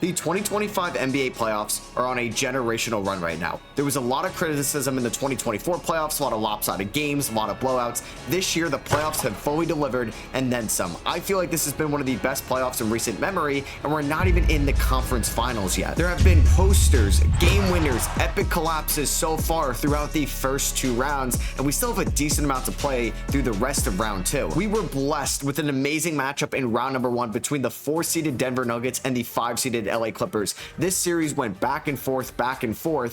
The 2025 NBA playoffs are on a generational run right now. There was a lot of criticism in the 2024 playoffs, a lot of lopsided games, a lot of blowouts. This year, the playoffs have fully delivered and then some. I feel like this has been one of the best playoffs in recent memory, and we're not even in the conference finals yet. There have been posters, game winners, epic collapses so far throughout the first two rounds, and we still have a decent amount to play through the rest of round two. We were blessed with an amazing matchup in round number one between the 4-seeded Denver Nuggets and the 5-seeded LA Clippers. This series went back and forth,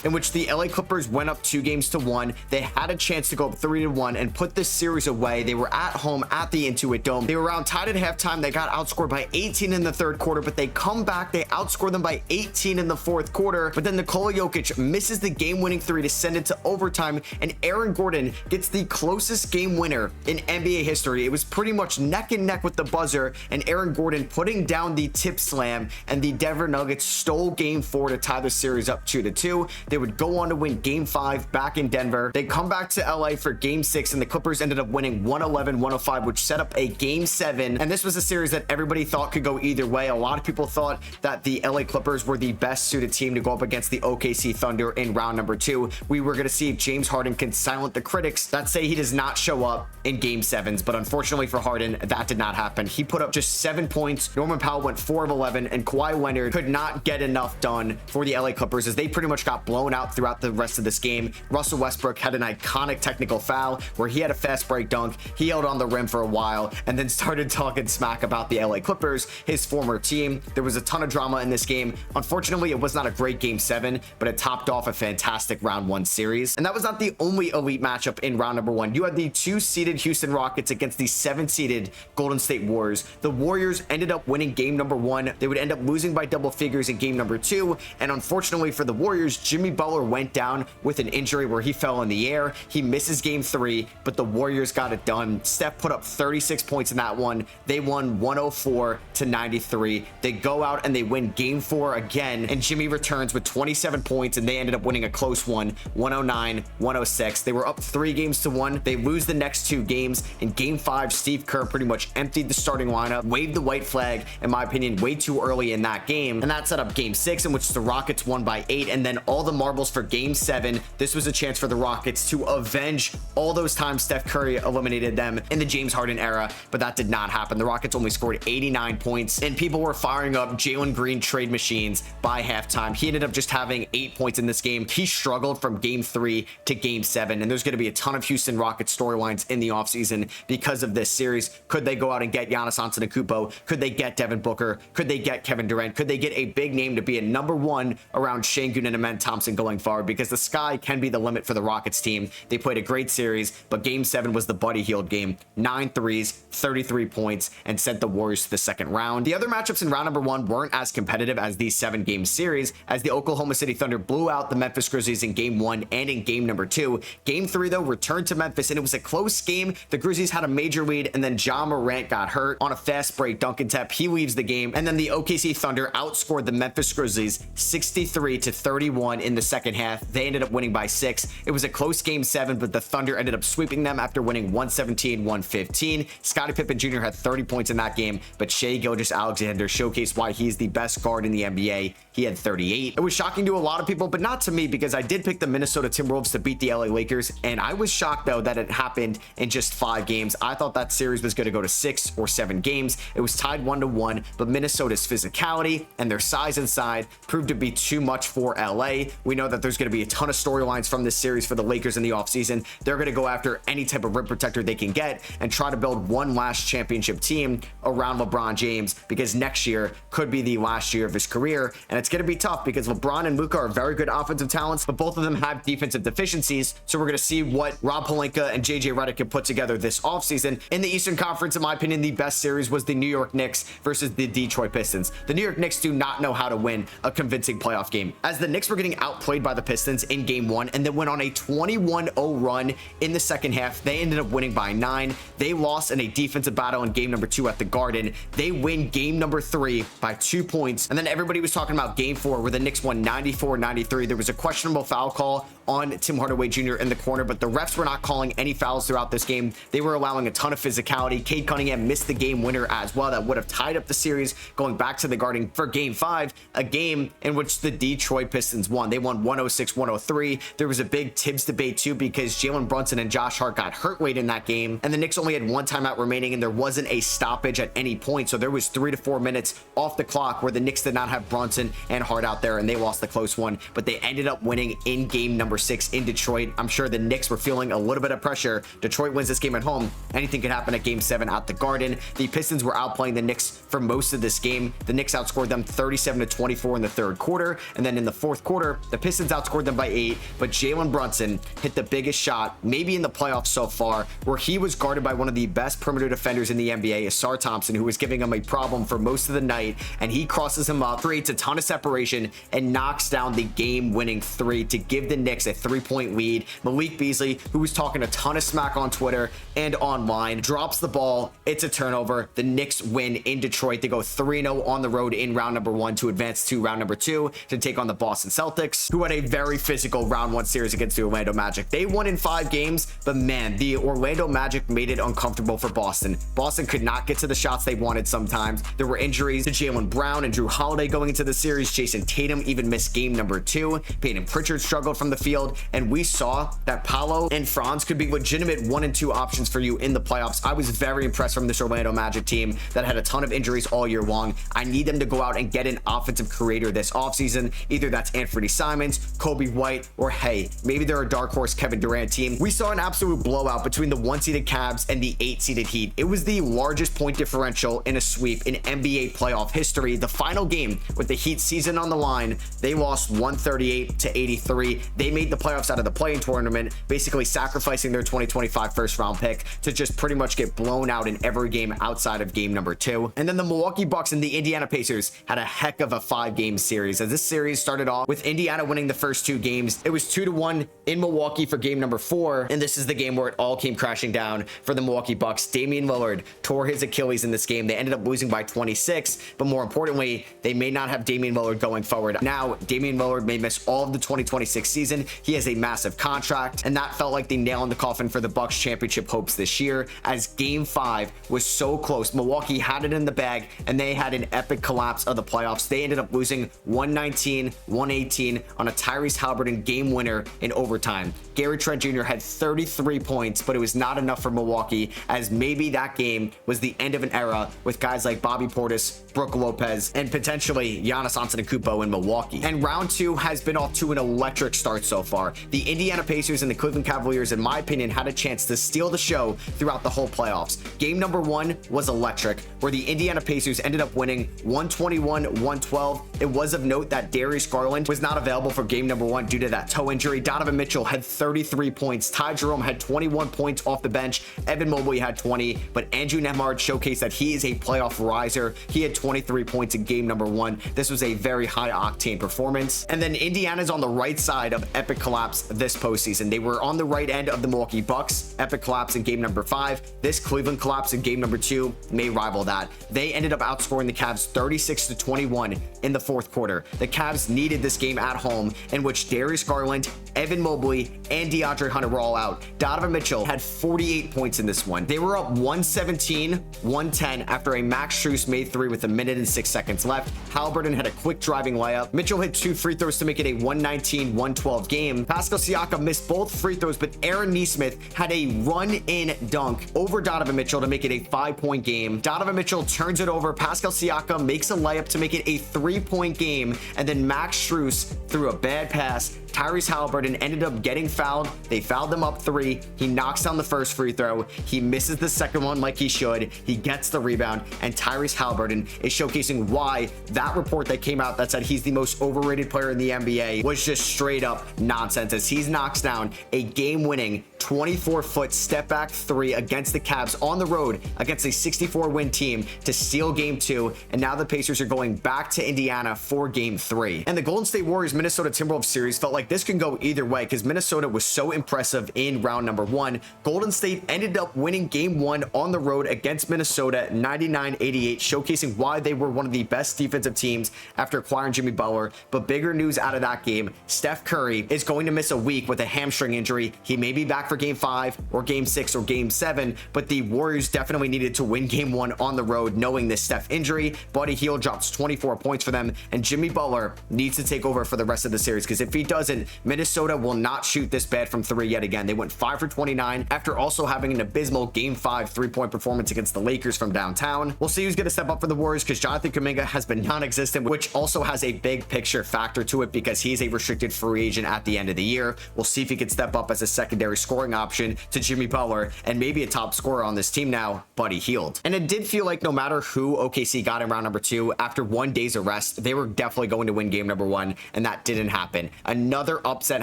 in which the LA Clippers went up 2-1. They had a chance to go up 3-1 and put this series away. They were at home at the Intuit Dome. They were around tied at halftime. They got outscored by 18 in the third quarter, but they come back. They outscore them by 18 in the fourth quarter, but then Nikola Jokic misses the game-winning three to send it to overtime, and Aaron Gordon gets the closest game winner in NBA history. It was pretty much neck and neck with the buzzer, and Aaron Gordon putting down the tip slam, and the Denver Nuggets stole game 4 to tie the series up 2-2. They would go on to win game 5 back in Denver. They come back to LA for game 6, and the Clippers ended up winning 111-105, which set up a game 7. And this was a series that everybody thought could go either way. A lot of people thought that the LA Clippers were the best suited team to go up against the OKC Thunder in round number 2. We were going to see if James Harden can silence the critics that say he does not show up in game 7s, but unfortunately for Harden, that did not happen. He put up just 7 points. Norman Powell went 4 of 11, and Kawhi Leonard could not get enough done for the LA Clippers as they pretty much got blown out throughout the rest of this game. Russell Westbrook had an iconic technical foul where he had a fast break dunk. He held on the rim for a while and then started talking smack about the LA Clippers, his former team. There was a ton of drama in this game. Unfortunately, it was not a great game 7, but it topped off a fantastic round 1 series. And that was not the only elite matchup in round number 1. You had the 2-seeded Houston Rockets against the 7-seeded Golden State Warriors. The Warriors ended up winning game number 1. They would end up losing by double figures in game number 2, and unfortunately for the Warriors, Jimmy Butler went down with an injury where he fell in the air. He misses game 3, but the Warriors got it done. Steph put up 36 points in that one. They won 104-93. They go out and they win game 4 again, and Jimmy returns with 27 points, and they ended up winning a close one, 109-106. They were up 3-1. They lose the next 2 games. In game 5, Steve Kerr pretty much emptied the starting lineup, waved the white flag, in my opinion, way too early in that game, and that set up game 6, in which the Rockets won by 8, and then all the marbles for game 7. This was a chance for the Rockets to avenge all those times Steph Curry eliminated them in the James Harden era, but that did not happen. The Rockets only scored 89 points, and people were firing up Jalen Green trade machines by halftime. He ended up just having 8 points in this game. He struggled from game 3 to game 7, and there's going to be a ton of Houston Rockets storylines in the offseason because of this series. Could they go out and get Giannis Antetokounmpo? Could they get Devin Booker? Could they get Kevin Durant? Could they get a big name to be a number 1 around Şengün and Amen Thompson going forward? Because the sky can be the limit for the Rockets team. They played a great series, but game 7 was the Buddy Hield game. 9 threes, 33 points, and sent the Warriors to the second round. The other matchups in round number 1 weren't as competitive as these 7-game series, as the Oklahoma City Thunder blew out the Memphis Grizzlies in game 1 and in game number 2. Game 3, though, returned to Memphis, and it was a close game. The Grizzlies had a major lead, and then Ja Morant got hurt on a fast break dunk attempt. He leaves the game, and then the OKC Thunder outscored the Memphis Grizzlies 63-31 in the second half. They ended up winning by 6. It was a close game 7, but the Thunder ended up sweeping them after winning 117-115. Scottie Pippen Jr. had 30 points in that game, but Shai Gilgeous-Alexander showcased why he's the best guard in the NBA. He had 38. It was shocking to a lot of people, but not to me, because I did pick the Minnesota Timberwolves to beat the LA Lakers, and I was shocked, though, that it happened in just 5 games. I thought that series was going to go to 6 or 7 games. It was tied 1-1, but Minnesota's physicality and their size inside proved to be too much for LA. We know that there's going to be a ton of storylines from this series for the Lakers in the offseason. They're going to go after any type of rim protector they can get and try to build one last championship team around LeBron James, because next year could be the last year of his career, and it's going to be tough because LeBron and Luka are very good offensive talents, but both of them have defensive deficiencies. So we're going to see what Rob Pelinka and JJ Redick can put together this offseason. In the Eastern Conference, in my opinion, the best series was the New York Knicks versus the Detroit Pistons. The New York Knicks do not know how to win a convincing playoff game, as the Knicks were getting outplayed by the Pistons in game 1 and then went on a 21-0 run in the second half. They ended up winning by 9. They lost in a defensive battle in game number 2 at the Garden. They win game number 3 by 2 points, and then everybody was talking about game 4 where the Knicks won 94-93. There was a questionable foul call on Tim Hardaway Jr. in the corner, but the refs were not calling any fouls throughout this game. They were allowing a ton of physicality. Cade Cunningham missed the game winner as well. That would have tied up the series going back to the Garden for game 5, a game in which the Detroit Pistons won. They won 106-103. There was a big Tibbs debate too because Jalen Brunson and Josh Hart got hurt late in that game, and the Knicks only had one timeout remaining, and there wasn't a stoppage at any point. So there was 3 to 4 minutes off the clock where the Knicks did not have Brunson and Hart out there, and they lost the close one, but they ended up winning in game number 6 in Detroit. I'm sure the Knicks were feeling a little bit of pressure. Detroit wins this game at home. Anything could happen at game 7 at the Garden. The Pistons were outplaying the Knicks for most of this game. The Knicks outscored them 37-24 in the third quarter, and then in the fourth quarter, the Pistons outscored them by 8, but Jalen Brunson hit the biggest shot maybe in the playoffs so far, where he was guarded by one of the best perimeter defenders in the NBA, Asar Thompson, who was giving him a problem for most of the night, and he crosses him up, creates a ton of separation, and knocks down the game-winning 3 to give the Knicks a 3-point lead. Malik Beasley, who was talking a ton of smack on Twitter and online, drops the ball. It's a turnover. The Knicks win in Detroit. They go 3-0 on the road in round number 1 to advance to round number 2 to take on the Boston Celtics, who had a very physical round 1 series against the Orlando Magic. They won in 5 games, but man, the Orlando Magic made it uncomfortable for Boston. Boston could not get to the shots they wanted sometimes. There were injuries to Jaylen Brown and Drew Holiday going into the series. Jason Tatum even missed game number 2. Peyton Pritchard struggled from the field, and we saw that Paolo and Franz could be legitimate 1 and 2 options for you in the playoffs. I was very impressed from this Orlando Magic team that had a ton of injuries all year long. I need them to go out and get an offensive creator this offseason. Either that's Anthony Simons, Kobe White, or hey, maybe they're a dark horse Kevin Durant team. We saw an absolute blowout between the 1-seeded Cavs and the 8-seeded Heat. It was the largest point differential in a sweep in NBA playoff history. The final game with the Heat season on the line, they lost 138-83. They made the playoffs out of the play-in tournament, basically sacrificing their 2025 first round pick to just pretty much get blown out in every game outside of game number 2. And then the Milwaukee Bucks and the Indiana Pacers had a heck of a 5-game series, as this series started off with Indiana winning the first 2 games. It was 2-1 in Milwaukee for game number 4, and this is the game where it all came crashing down for the Milwaukee Bucks. Damian Lillard tore his Achilles in this game. They ended up losing by 26, but more importantly, they may not have Damian Lillard going forward. Now, Damian Lillard may miss all of the 2026 season. He has a massive contract, and that felt like the nail in the coffin for the Bucks championship hopes this year, as game 5 was so close. Milwaukee had it in the bag, and they had an epic collapse of the playoffs. They ended up losing 119-118 on a Tyrese Haliburton game winner in overtime. Gary Trent Jr. had 33 points, but it was not enough for Milwaukee, as maybe that game was the end of an era with guys like Bobby Portis, Brook Lopez, and potentially Giannis Antetokounmpo in Milwaukee. And round 2 has been off to an electric start so far. The Indiana Pacers and the Cleveland Cavaliers, in my opinion, had a chance to steal the show throughout the whole playoffs. Game number 1 was electric, where the Indiana Pacers ended up winning 121-112. It was of note that Darius Garland was not available for game number 1 due to that toe injury. Donovan Mitchell had 33 points. Ty Jerome had 21 points off the bench. Evan Mobley had 20, but Andrew Nembhard showcased that he is a playoff riser. He had 23 points in game number 1. This was a very high octane performance. And then Indiana's on the right side of epic collapse this postseason. They were on the right end of the Milwaukee Bucks. Epic collapse in game number 5. This Cleveland collapse in game number 2 may rival that. They ended up outscoring the Cavs 36-21 in the fourth quarter. The Cavs needed this game at home, in which Darius Garland, Evan Mobley, and DeAndre Hunter were all out. Donovan Mitchell had 48 points in this one. They were up 117-110 after a Max Strus made 3 with 1 minute and 6 seconds left. Haliburton had a quick driving layup. Mitchell hit 2 free throws to make it a 119-112 game. Pascal Siakam missed both free throws, but Aaron Nesmith had a run-in dunk over Donovan Mitchell to make it a 5-point game. Donovan Mitchell turns it over. Pascal Siakam makes a layup to make it a 3-point game, and then Max Strus threw a bad pass. Tyrese Haliburton ended up getting fouled. They fouled him up 3. He knocks down the first free throw. He misses the second one like he should. He gets the rebound, and Tyrese Haliburton is showcasing why that report that came out that said he's the most overrated player in the NBA was just straight up nonsense, as he knocks down a game-winning 24-foot step back 3 against the Cavs on the road against a 64-win team to steal game 2. And now the Pacers are going back to Indiana for game 3. And the Golden State Warriors Minnesota Timberwolves series felt like this can go either way, because Minnesota was so impressive in round number 1. Golden State ended up winning game 1 on the road against Minnesota 99-88, showcasing why they were one of the best defensive teams after acquiring Jimmy Butler. But bigger news out of that game: Steph Curry is going to miss a week with a hamstring injury. He may be back back for game 5 or game 6 or game 7, but the Warriors definitely needed to win game 1 on the road knowing this Steph injury. Buddy Hield drops 24 points for them, and Jimmy Butler needs to take over for the rest of the series, because if he doesn't, Minnesota will not shoot this bad from 3 yet again. They went 5 for 29 after also having an abysmal game 5 3-point performance against the Lakers from downtown. We'll see who's going to step up for the Warriors, because Jonathan Kuminga has been non-existent, which also has a big picture factor to it because he's a restricted free agent at the end of the year. We'll see if he can step up as a secondary scoring option to Jimmy Butler and maybe a top scorer on this team now, Buddy Hield. And it did feel like no matter who OKC got in round number 2, after 1 day's arrest, they were definitely going to win game number 1, and that didn't happen. Another upset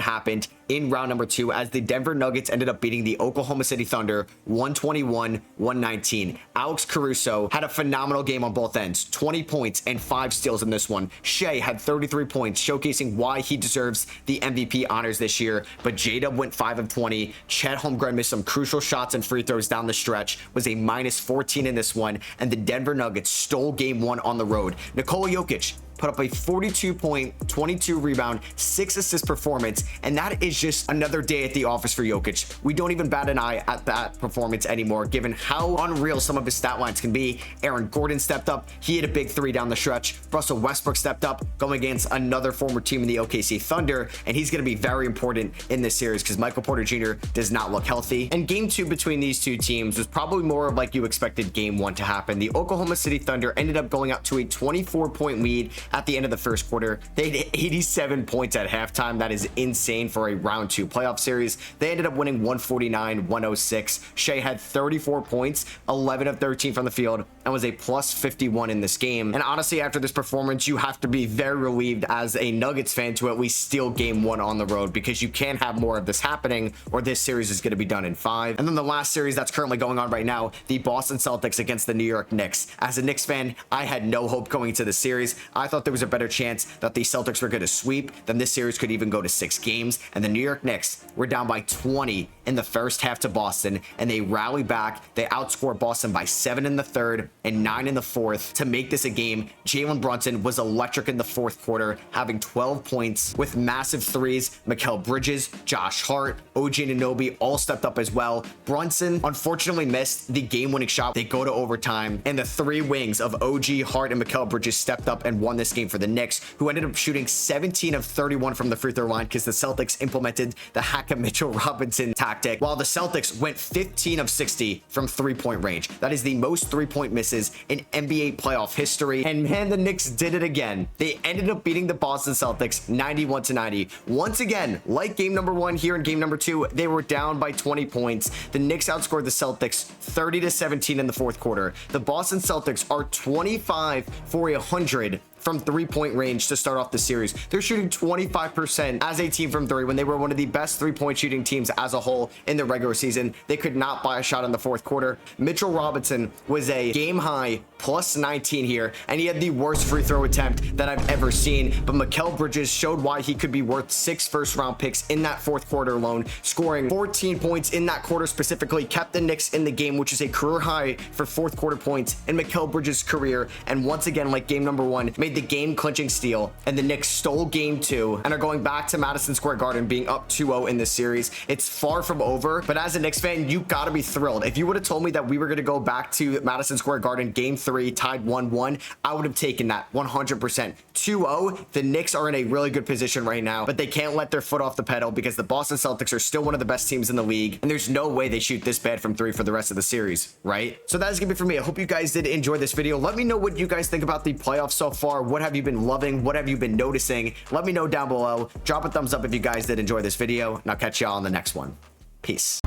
happened in round number 2 as the Denver Nuggets ended up beating the Oklahoma City Thunder 121-119. Alex Caruso had a phenomenal game on both ends, 20 points and 5 steals in this one. Shea had 33 points, showcasing why he deserves the MVP honors this year, but J-Dub went 5 of 20. Chet Holmgren missed some crucial shots and free throws down the stretch, was a minus 14 in this one, and the Denver Nuggets stole game 1 on the road. Nikola Jokic put up a 42-point, 22-rebound, 6-assist performance, and that is just another day at the office for Jokic. We don't even bat an eye at that performance anymore, given how unreal some of his stat lines can be. Aaron Gordon stepped up. He hit a big 3 down the stretch. Russell Westbrook stepped up, going against another former team in the OKC Thunder, and he's going to be very important in this series because Michael Porter Jr. does not look healthy. And game 2 between these two teams was probably more of like you expected game 1 to happen. The Oklahoma City Thunder ended up going up to a 24-point lead at the end of the first quarter. They had 87 points at halftime. That is insane for a round 2 playoff series. They ended up winning 149-106. Shea had 34 points, 11 of 13 from the field, and was a plus 51 in this game. And honestly, after this performance, you have to be very relieved as a Nuggets fan to at least steal game 1 on the road, because you can't have more of this happening or this series is going to be done in 5. And then the last series that's currently going on right now, the Boston Celtics against the New York Knicks. As a Knicks fan, I had no hope going into the series. I thought there was a better chance that the Celtics were going to sweep, then this series could even go to 6 games, and the New York Knicks were down by 20 in the first half to Boston, and they rallied back. They outscored Boston by 7 in the third and 9 in the fourth to make this a game. Jalen Brunson was electric in the fourth quarter, having 12 points with massive threes. Mikal Bridges, Josh Hart, OG Anunoby all stepped up as well. Brunson unfortunately missed the game-winning shot. They go to overtime, and the 3 wings of OG, Hart, and Mikal Bridges stepped up and won this game for the Knicks, who ended up shooting 17 of 31 from the free throw line because the Celtics implemented the Hackett Mitchell Robinson tactic, while the Celtics went 15 of 60 from 3-point range. That is the most 3-point misses in NBA playoff history. And man, the Knicks did it again. They ended up beating the Boston Celtics 91-90. Once again, like game number 1 here in game number 2, they were down by 20 points. The Knicks outscored the Celtics 30-17 in the fourth quarter. The Boston Celtics are 25 for 100 from 3-point range to start off the series. They're shooting 25% as a team from 3 when they were one of the best 3-point shooting teams as a whole in the regular season. They could not buy a shot in the fourth quarter. Mitchell Robinson was a game high plus 19 here, and he had the worst free throw attempt that I've ever seen. But Mikal Bridges showed why he could be worth 6 first-round picks in that fourth quarter alone, scoring 14 points in that quarter specifically, kept the Knicks in the game, which is a career high for fourth quarter points in Mikal Bridges' career. And once again, like game number 1, made the game-clinching steal, and the Knicks stole game 2 and are going back to Madison Square Garden being up 2-0 in this series. It's far from over, but as a Knicks fan, you gotta be thrilled. If you would have told me that we were going to go back to Madison Square Garden game 3 tied 1-1, I would have taken that 100%. 2-0, the Knicks are in a really good position right now, but they can't let their foot off the pedal because the Boston Celtics are still one of the best teams in the league, and there's no way they shoot this bad from 3 for the rest of the series, right? So that is gonna be for me. I hope you guys did enjoy this video. Let me know what you guys think about the playoffs so far. What have you been loving? What have you been noticing? Let me know down below. Drop a thumbs up if you guys did enjoy this video, and I'll catch y'all on the next one. Peace.